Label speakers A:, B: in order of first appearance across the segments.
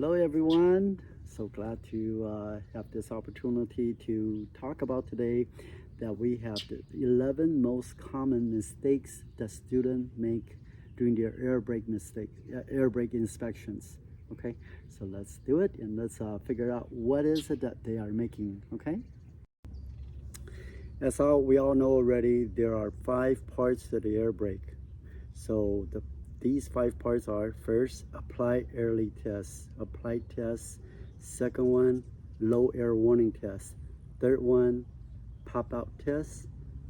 A: Hello, everyone. So glad to have this opportunity to talk about today that we have the 11 most common mistakes that students make during their air brake inspections. Okay, so let's do it and let's figure out what is it that they are making. Okay, as we all know already, there are 5 parts to the air brake. So these 5 parts are: first, apply air leak test, apply test; second one, low air warning test; third one, pop out test;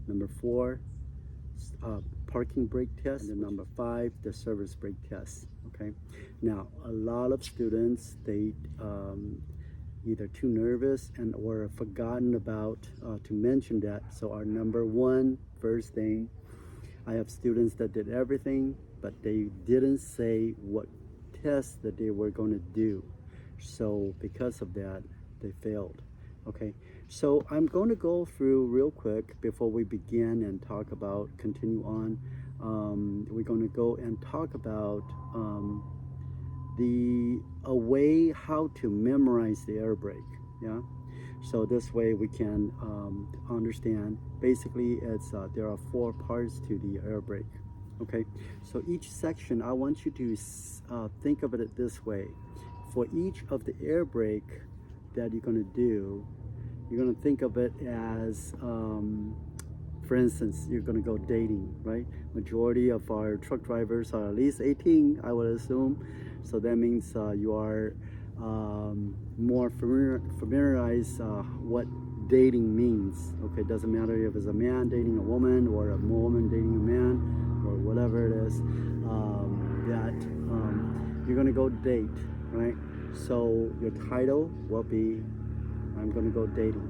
A: number 4, parking brake test; and then number 5, the service brake test. Okay, now a lot of students, they either too nervous and or forgotten about to mention that. So our number one first thing, I have students that did everything, but they didn't say what test that they were going to do. So because of that, they failed. Okay, so I'm going to go through real quick before we begin and continue on. We're going to go and talk about a way how to memorize the air brake. Yeah, so this way we can understand. Basically, there are 4 parts to the air brake. Okay, so each section, I want you to think of it this way. For each of the air brake that you're going to do, you're going to think of it as for instance, you're going to go dating, right? Majority of our truck drivers are at least 18, I would assume. So that means you are more familiarized what dating means. Okay, it doesn't matter if it's a man dating a woman or a woman dating a man or whatever it is, you're going to go date, right? So your title will be, I'm going to go dating.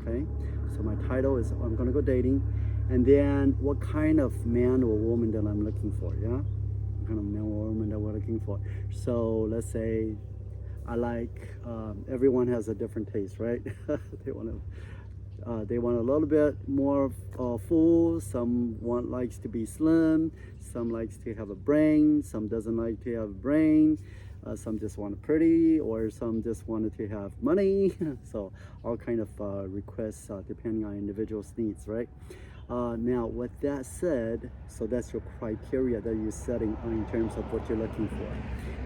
A: Okay, so my title is I'm going to go dating, and then what kind of man or woman that I'm looking for. Yeah, what kind of man or woman that we're looking for. So let's say I like, everyone has a different taste, right? They want a little bit more full. Some likes to be slim. Some likes to have a brain. Some doesn't like to have a brain. Some just want pretty, or some just wanted to have money. So all kind of requests depending on individual's needs, right? Now, with that said, so that's your criteria that you're setting in terms of what you're looking for.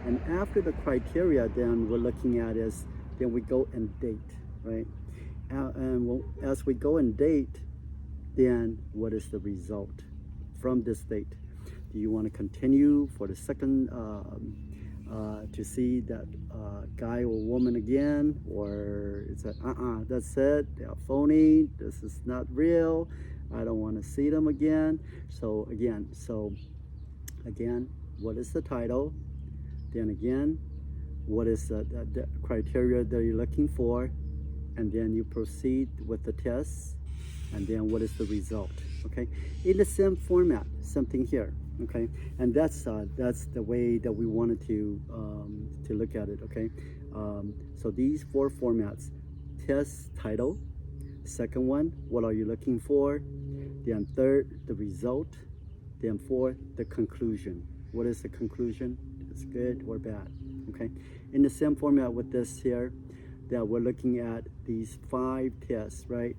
A: And after the criteria, then we're looking at is, then we go and date, right? And as we go and date, then what is the result from this date? Do you want to continue for the second to see that guy or woman again, or it's a that's it, they are phony, this is not real, I don't want to see them again. So again, what is the title? Then again, what is the criteria that you're looking for? And then you proceed with the tests, and then what is the result? Okay, in the same format, something here. Okay, and that's the way that we wanted to look at it. Okay, so these 4 formats: test title; second one, what are you looking for; then third, the result; then 4, the conclusion. What is the conclusion? It's good or bad. Okay, in the same format with this here, that we're looking at these 5 tests, right?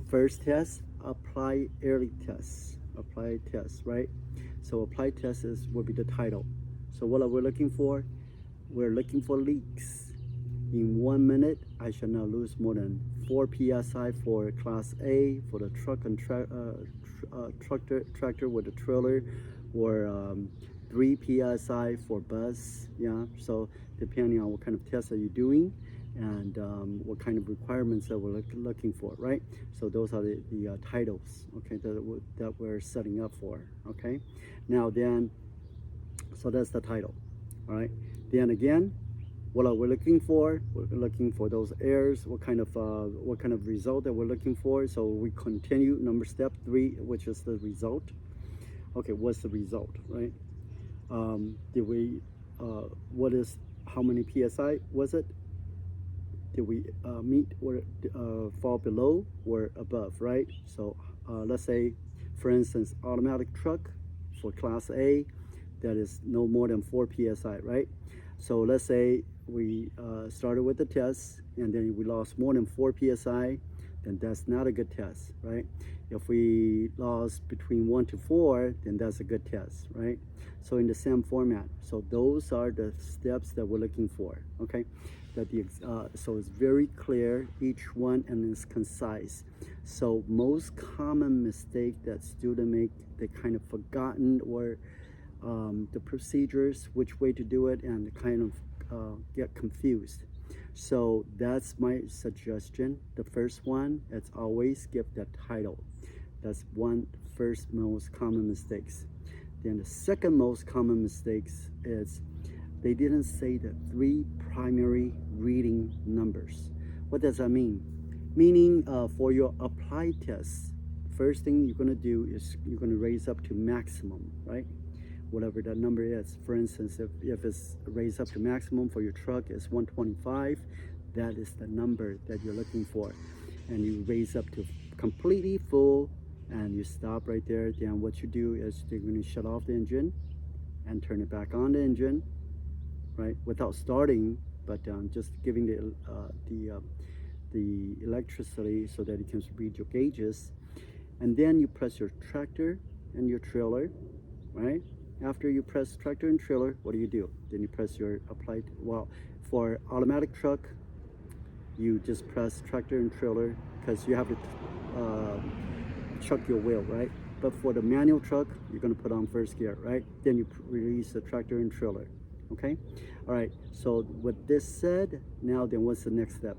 A: First test, apply air leak test. Apply test, right? So apply test will be the title. So what are we looking for? We're looking for leaks. In 1 minute, I shall not lose more than 4 psi for class A, for the truck and tractor with a trailer, or 3 psi for bus. Yeah, so depending on what kind of test are you doing, and what kind of requirements that we're looking for, right? So those are the titles, okay, that we're setting up for. Okay, now then, so that's the title. All right, then again, what are we looking for? We're looking for those errors, what kind of result that we're looking for. So we continue step 3, which is the result. Okay, what's the result, right? Did we how many psi was it? Did we meet or fall below or above, right? So let's say, for instance, automatic truck for class A, that is no more than 4 psi, right? So let's say started with the test and then we lost more than 4 psi, then that's not a good test, right? If we lost between 1 to 4, then that's a good test, right? So in the same format. So those are the steps that we're looking for, okay? So it's very clear, each one, and it's concise. So most common mistake that students make, they kind of forgotten, or the procedures, which way to do it, and kind of get confused. So that's my suggestion. The first one, it's always give the title. That's one first most common mistakes. Then the second most common mistakes is they didn't say the 3 primary reading numbers. What does that mean? Meaning for your applied test, first thing you're gonna do is you're gonna raise up to maximum, right? Whatever that number is. For instance, if it's raised up to maximum for your truck is 125, that is the number that you're looking for. And you raise up to completely full and you stop right there. Then what you do is you're going to shut off the engine and turn it back on the engine, right? Without starting, but just giving the electricity so that it can read your gauges. And then you press your tractor and your trailer, right? After you press tractor and trailer, what do? Then you press your applied, well, for automatic truck, you just press tractor and trailer because you have to chuck your wheel, right? But for the manual truck, you're gonna put on first gear, right? Then you release the tractor and trailer, okay? All right, so with this said, now then what's the next step?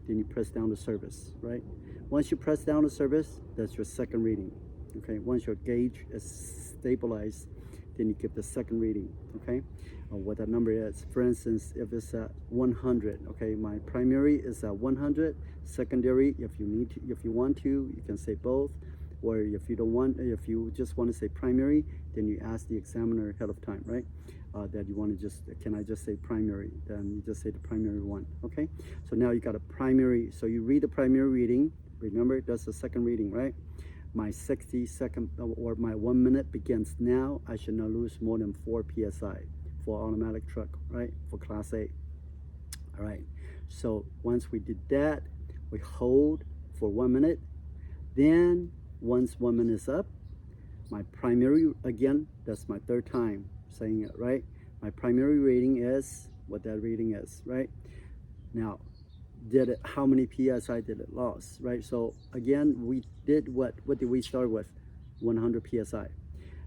A: Then you press down the service, right? Once you press down the service, that's your second reading, okay? Once your gauge is stabilized, then you give the second reading, okay? What that number is. For instance, if it's at 100, okay, my primary is at 100. Secondary, if you want to, you can say both. Or if you don't want, if you just want to say primary, then you ask the examiner ahead of time, right? That you want to can I just say primary? Then you just say the primary one, okay? So now you got a primary. So you read the primary reading. Remember, that's the second reading, right? My 60-second or my 1 minute begins now. I should not lose more than 4 psi for automatic truck, right? For Class A. All right. So once we did that, we hold for 1 minute. Then once 1 minute is up, my primary, again, that's my third time saying it, right? My primary reading is what that reading is, right? Now, how many psi did it lose, right? So again, we did what did we start with? 100 psi.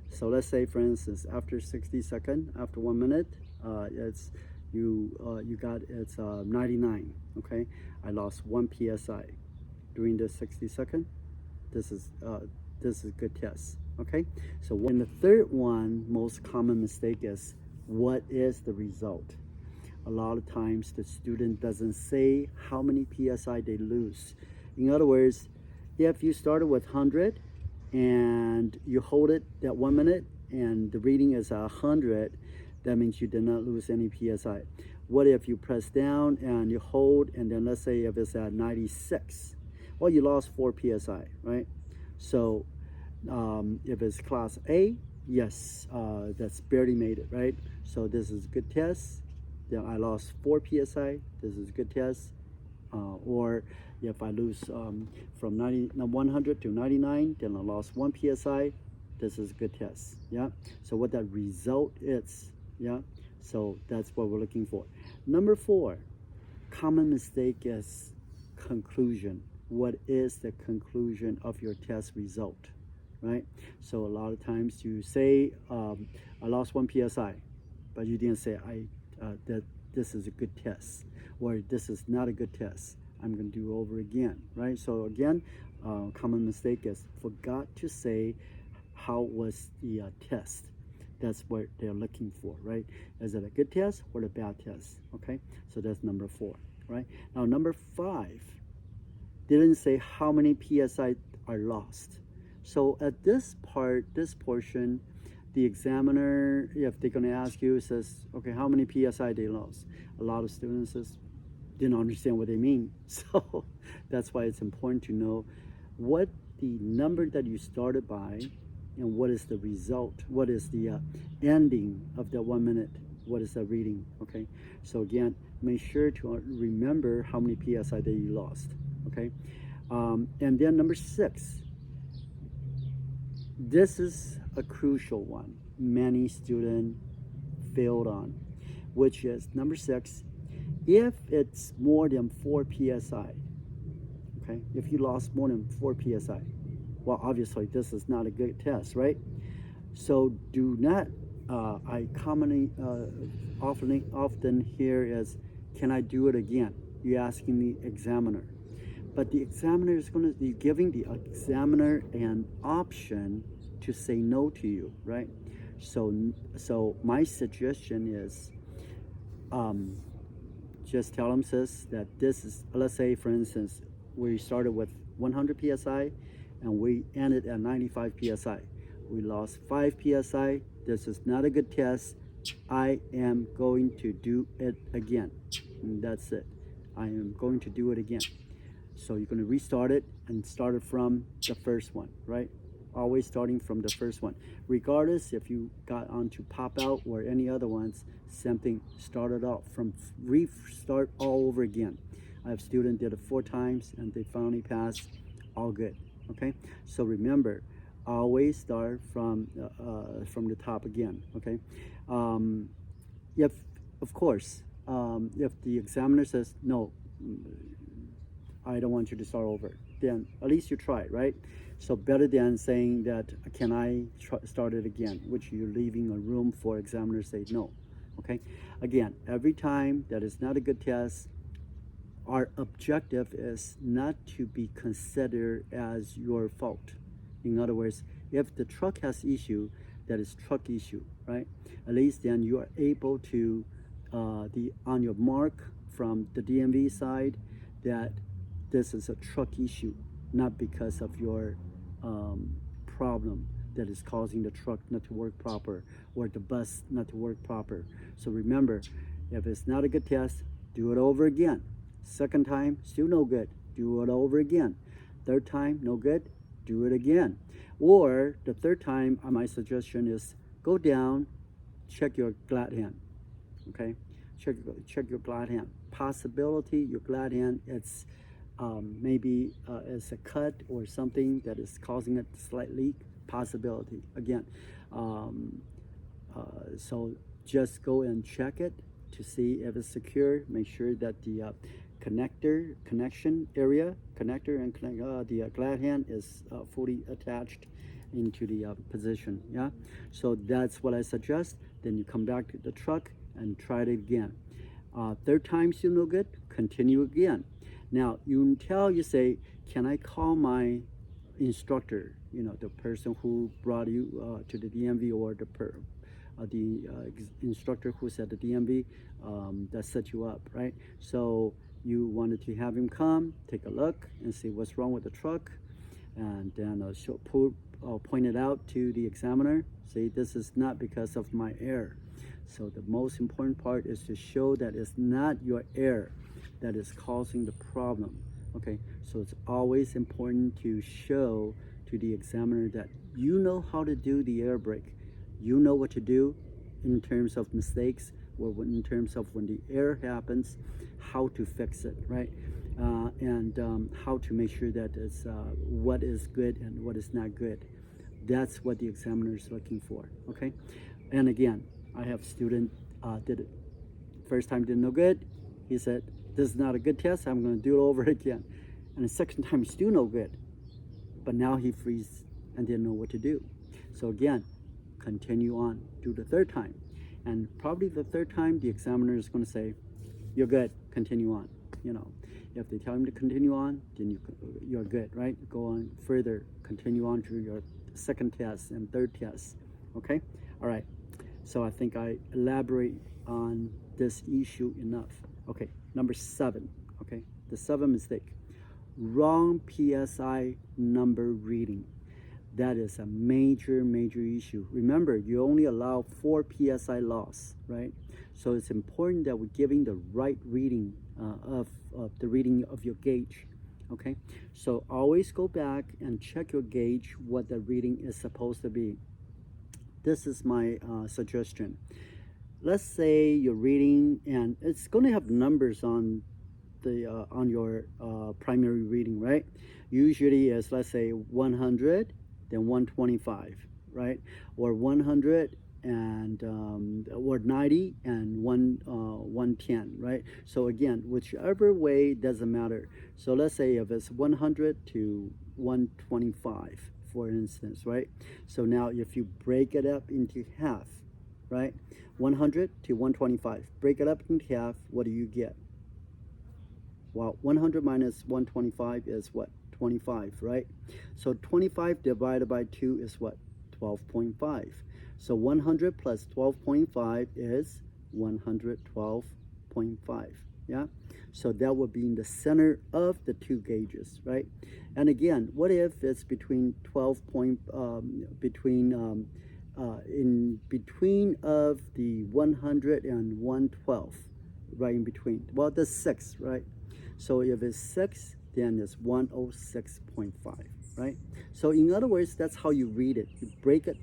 A: So let's say, for instance, after 60 seconds, after 1 minute, it's 99. Okay, I lost 1 psi during the 60 second. This is good test. Okay, so when the third one, most common mistake is, what is the result? A lot of times the student doesn't say how many psi they lose. In other words, if you started with 100 and you hold it that 1 minute and the reading is 100, that means you did not lose any psi. What if you press down and you hold, and then let's say if it's at 96, well, you lost 4 psi, right? So if it's Class A, yes, that's barely made it, right? So this is a good test. Then I lost 4 psi. This is a good test. Or if I lose from 100 to 99, then I lost 1 psi. This is a good test. Yeah. So what that result is. Yeah. So that's what we're looking for. Number 4, common mistake is conclusion. What is the conclusion of your test result, right? So a lot of times you say I lost 1 psi, but you didn't say that this is a good test, or this is not a good test. I'm going to do over again, right? So again, common mistake is forgot to say how was the test. That's what they're looking for, right? Is it a good test or a bad test? Okay, so that's number 4, right? Now number 5, didn't say how many psi are lost. So at this portion, the examiner, if they're going to ask you, says, okay, how many psi they lost? A lot of students didn't understand what they mean. So that's why it's important to know what the number that you started by and what is the result, what is the ending of the 1 minute, what is the reading, okay? So again, make sure to remember how many PSI that you lost, okay? And then number 6, this is a crucial one. Many students failed on, which is number 6. If it's more than 4 psi, okay, if you lost more than 4 psi, well, obviously this is not a good test, right? So do not. I commonly often hear is, can I do it again? You're asking the examiner, but the examiner is going to be giving the examiner an option to say no to you, right? So my suggestion is, just tell them, sis, that this is, let's say for instance, we started with 100 psi and we ended at 95 psi. We lost 5 psi. This is not a good test. I am going to do it again. And that's it. I am going to do it again. So you're going to restart it and start it from the first one, right? Always starting from the first one. Regardless if you got onto Popout or any other ones, same thing, start it off from restart all over again. I have students did it 4 times and they finally passed, all good, okay? So remember, always start from the top again, okay? If, of course, if the examiner says, no, I don't want you to start over, then at least you try, right? So better than saying that, can I start it again, which you're leaving a room for examiner to say no, okay? Again, every time that is not a good test, our objective is not to be considered as your fault. In other words, if the truck has issue, that is truck issue, right? At least then you are able to, on your mark from the DMV side, that this is a truck issue, not because of your problem that is causing the truck not to work proper or the bus not to work proper. So remember, if it's not a good test, do it over again. Second time, still no good, do it over again. Third time, no good, do it again. Or the third time, my suggestion is go down, check your glad hand, okay? Check your glad hand. Possibility your glad hand, it's maybe it's a cut or something that is causing a slight leak. Possibility again. So just go and check it to see if it's secure. Make sure that the connection area, connector and the glad hand is fully attached into the position. Yeah, so that's what I suggest. Then you come back to the truck and try it again. Third time still no good, continue again. Now you say, can I call my instructor, the person who brought you to the DMV, or the instructor who's at the DMV that set you up, right? So you wanted to have him come, take a look and see what's wrong with the truck, and then point it out to the examiner. Say, this is not because of my error. So the most important part is to show that it's not your error that is causing the problem. Okay, so it's always important to show to the examiner that you know how to do the air brake. You know what to do in terms of mistakes, or in terms of when the error happens, how to fix it, right? And how to make sure that it's what is good and what is not good. That's what the examiner is looking for, okay? And again, I have student did it. First time did no good. He said, this is not a good test, I'm going to do it over again. And the second time, still no good. But now he freezes and didn't know what to do. So again, continue on, do the third time. And probably the third time, the examiner is going to say, you're good, continue on. If they tell him to continue on, then you're good, right? Go on further, continue on to your second test and third test, okay? All right, so I think I elaborate on this issue enough. Okay, number 7, okay? The 7th mistake, wrong PSI number reading. That is a major issue. Remember, you only allow 4 PSI loss, right? So it's important that we're giving the right reading of the reading of your gauge, okay? So always go back and check your gauge, what the reading is supposed to be. This is my suggestion. let's say you're reading and it's going to have numbers on your primary reading, right? Usually is, let's say, 100, then 125, right? Or 100 and or 90 and 110, right? So again, whichever way doesn't matter. So let's say if it's 100 to 125, for instance, right? So now if you break it up into half, right? 100 to 125, break it up into half, what do you get? Well, 100 minus 125 is what? 25, right? So 25 divided by 2 is what? 12.5. So 100 plus 12.5 is 112.5. Yeah? So that would be in the center of the two gauges, right? And again, what if it's between 12 point, in between of the 100 and 112, right in between? Well, that's 6, right? So if it's 6, then it's 106.5, right? So in other words, that's how you read it. You break it,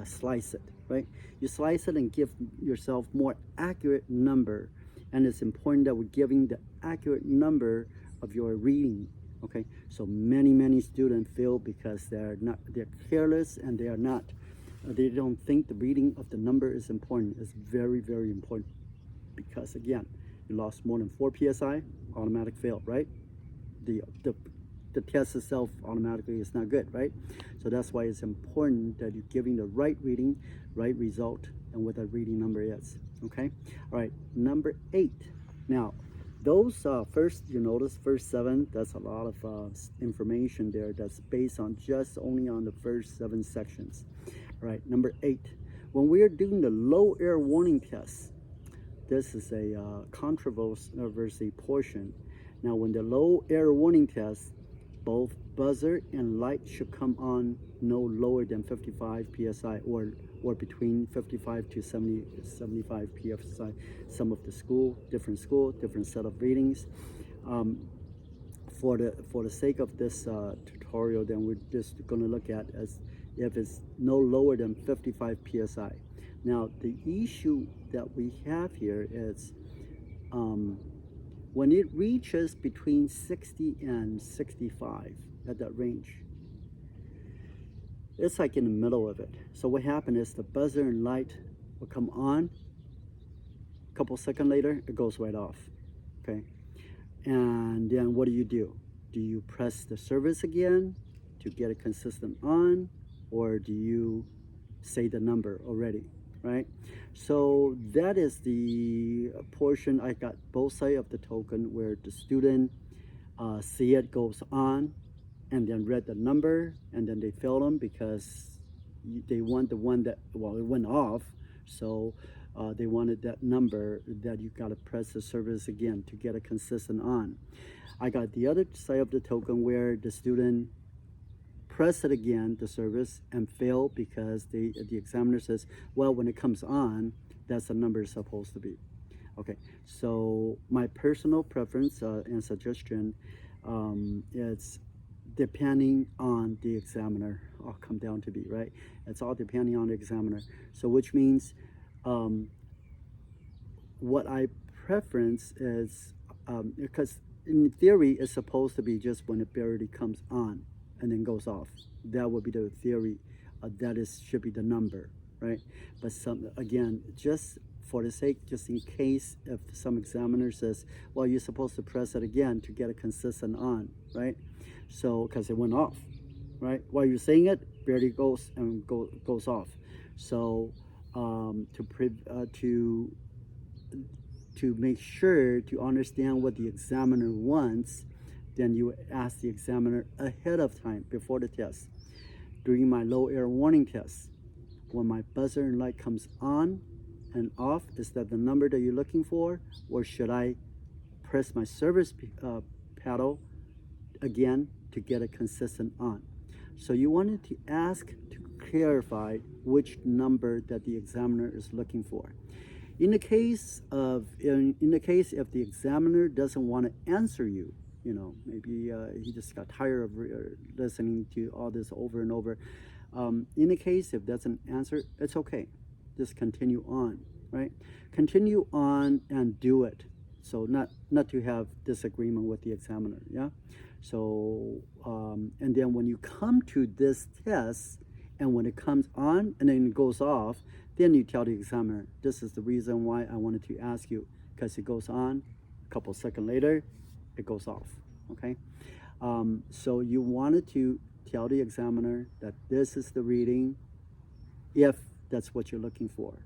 A: slice it, right? You slice it and give yourself more accurate number. And it's important that we're giving the accurate number of your reading, okay? So many students fail because they're careless and they don't think the reading of the number is important. It's very important because, again, you lost more than 4 psi, automatic fail, right? The test itself automatically is not good, right? So that's why it's important that you're giving the right reading, right result, and what that reading number is, okay? All right, number 8. Now, those you notice first 7, that's a lot of information there that's based on only on the first 7 sections. All right, number 8. When we are doing the low air warning test, this is a controversy portion. Now, when the low air warning test, both buzzer and light should come on no lower than 55 psi or between 55 to 75 psi. Some of the different set of readings. For the sake of this tutorial, then we're just going to look at as if it's no lower than 55 psi. Now, the issue that we have here is when it reaches between 60 and 65 at that range, it's like in the middle of it. So what happened is the buzzer and light will come on. A couple seconds later, it goes right off, okay? And then what do? Do you press the service again to get a consistent on, or do you say the number already? Right? So that is the portion. I got both sides of the token where the student see it goes on and then read the number and then they fail them because they want the one that, well, it went off. So they wanted that number that you got to press the service again to get a consistent on. I got the other side of the token where the student press it again, the service, and fail because the examiner says, well, when it comes on, that's the number it's supposed to be. Okay, so my personal preference and suggestion, it's depending on the examiner. I'll come down to be, right? It's all depending on the examiner. So which means what I preference is, because in theory, it's supposed to be just when it barely comes on and then goes off. That would be the theory. Should be the number, right? But again, just for the sake, just in case if some examiner says, well, you're supposed to press it again to get a consistent on, right? So, because it went off, right? While you're saying it, barely goes and goes off. So, to make sure to understand what the examiner wants, then you ask the examiner ahead of time before the test. During my low air warning test, when my buzzer and light comes on and off, is that the number that you're looking for, or should I press my service paddle again to get a consistent on? So you wanted to ask to clarify which number that the examiner is looking for. In the case if the examiner doesn't want to answer you, maybe he just got tired of listening to all this over and over. In the case if that's an answer, it's okay. Just continue on. right? Continue on and do it. So not to have disagreement with the examiner, yeah? So, and then when you come to this test, and when it comes on and then it goes off, then you tell the examiner, this is the reason why I wanted to ask you, because it goes on, a couple seconds later, it goes off, okay? So you wanted to tell the examiner that this is the reading, if that's what you're looking for.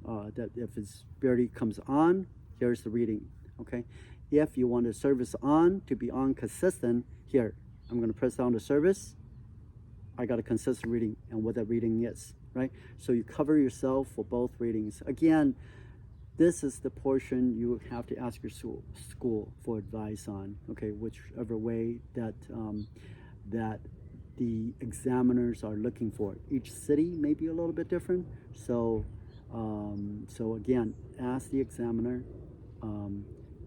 A: That if it's barely comes on, here's the reading, okay? If you want the service on to be on consistent, here, I'm gonna press down the service, I got a consistent reading and what that reading is, right? So you cover yourself for both readings. Again, this is the portion you have to ask your school for advice on, okay, whichever way that that the examiners are looking for. Each city may be a little bit different, so so again, ask the examiner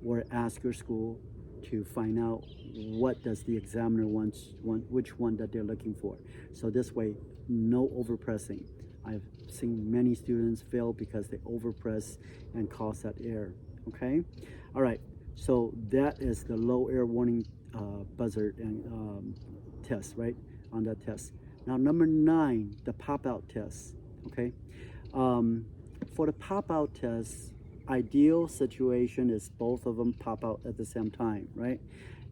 A: or ask your school to find out what does the examiner want, which one that they're looking for. So this way, no overpressing. I've seen many students fail because they overpress and cause that error, okay? All right, so that is the low air warning buzzer and test, right, on that test. Now, number 9, the pop-out test, okay? For the pop-out test, ideal situation is both of them pop out at the same time, right?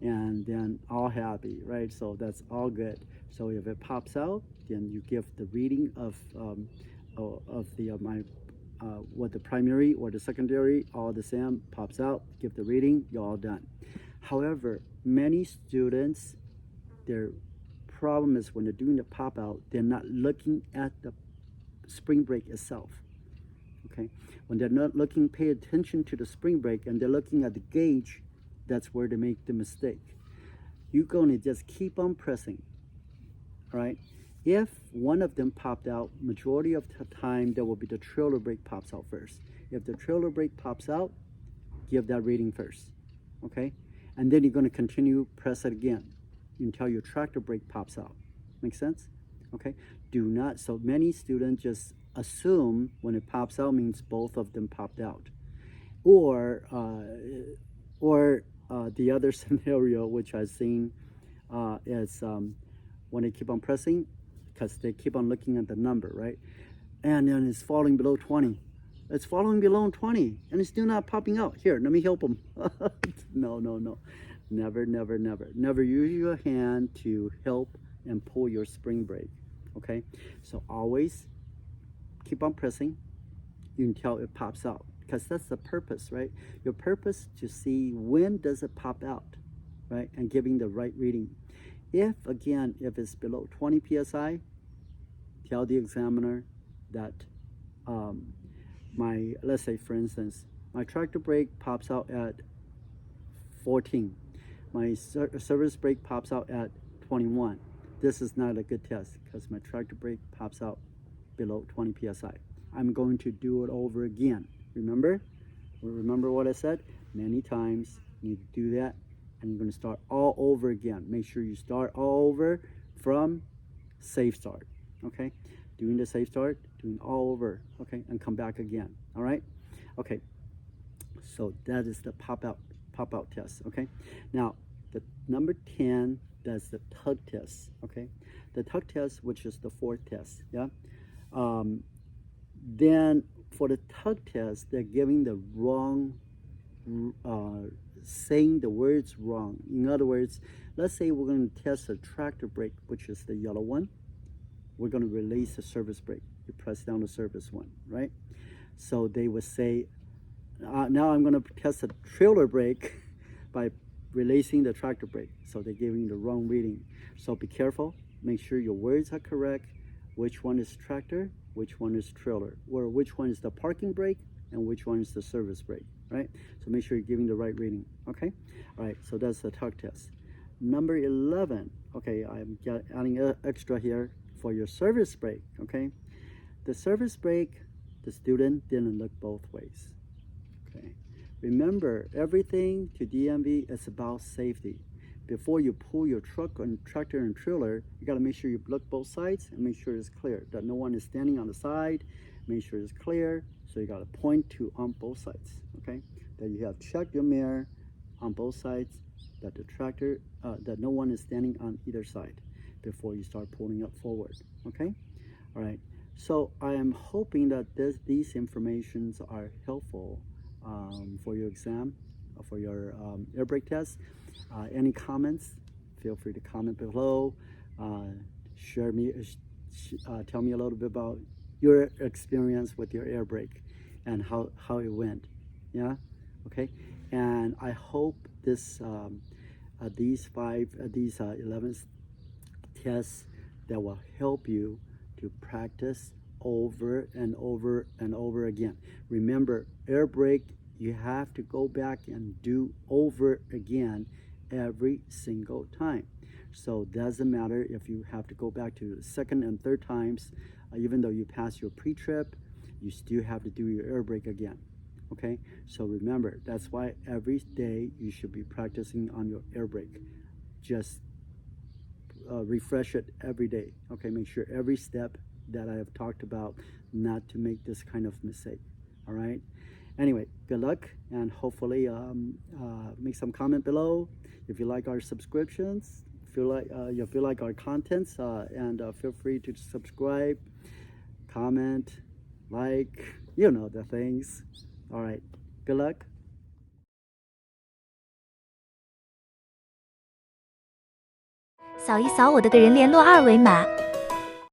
A: And then all happy, right? So that's all good. So if it pops out, then you give the reading of the what the primary or the secondary, all the same, pops out, give the reading, you're all done. However, many students, their problem is when they're doing the pop out, they're not looking at the spring break itself. Okay, when they're not looking, pay attention to the spring break, and they're looking at the gauge, that's where they make the mistake. You're going to just keep on pressing, all right? If one of them popped out, majority of the time, there will be the trailer brake pops out first. If the trailer brake pops out, give that reading first, okay? And then you're going to continue, press it again until your tractor brake pops out. Make sense? Okay? Do not, so many students just assume when it pops out means both of them popped out. Or the other scenario, which I've seen, is when they keep on pressing, because they keep on looking at the number, right? And then it's falling below 20. It's falling below 20, and it's still not popping out. Here, let me help them. No. Never. Never use your hand to help and pull your spring brake, okay? So always keep on pressing until it pops out, because that's the purpose, right? Your purpose to see when does it pop out, right? And giving the right reading. If it's below 20 psi, tell the examiner that let's say for instance, my tractor brake pops out at 14. My service brake pops out at 21. This is not a good test because my tractor brake pops out below 20 psi. I'm going to do it over again. Remember what I said? Many times you need to do that, and you're going to start all over again. Make sure you start all over from safe start, okay? Doing the safe start, doing all over, okay? And come back again, all right? Okay, so that is the pop-out test, okay? Now, the number 10, that's the tug test, okay? The tug test, which is the 4th test, yeah? Then for the tug test, they're giving the wrong, saying the words wrong. In other words, let's say we're going to test a tractor brake, which is the yellow one. We're going to release the service brake. You press down the service one, right? So they would say, now I'm going to test a trailer brake by releasing the tractor brake. So they're giving the wrong reading. So be careful. Make sure your words are correct. Which one is tractor, which one is trailer, or which one is the parking brake, and which one is the service brake, right? So make sure you're giving the right reading, okay? All right, so that's the tug test. Number 11, okay, I'm adding extra here for your service brake, okay? The service brake, the student didn't look both ways, okay? Remember, everything to DMV is about safety. Before you pull your truck and tractor and trailer, you got to make sure you look both sides and make sure it's clear that no one is standing on the side, make sure it's clear. So you got to point to on both sides, okay? That you have checked your mirror on both sides, that the tractor, that no one is standing on either side before you start pulling up forward, okay? All right, so I am hoping that these informations are helpful for your exam, for your air brake test. Any comments, feel free to comment below. Tell me a little bit about your experience with your air brake and how it went. Yeah, okay. And I hope these 11 tests that will help you to practice over and over and over again. Remember, air brake, you have to go back and do over again every single time. So it doesn't matter if you have to go back to second and third times, even though you pass your pre-trip, you still have to do your air brake again. Okay, so remember, that's why every day you should be practicing on your air brake. Just refresh it every day. Okay, make sure every step that I have talked about, not to make this kind of mistake. All right. Anyway, good luck, and hopefully make some comment below if you like our subscriptions. You feel like our contents, and feel free to subscribe, comment, like, you know the things. All right. Good luck.
B: 扫一扫我的个人联络二维码。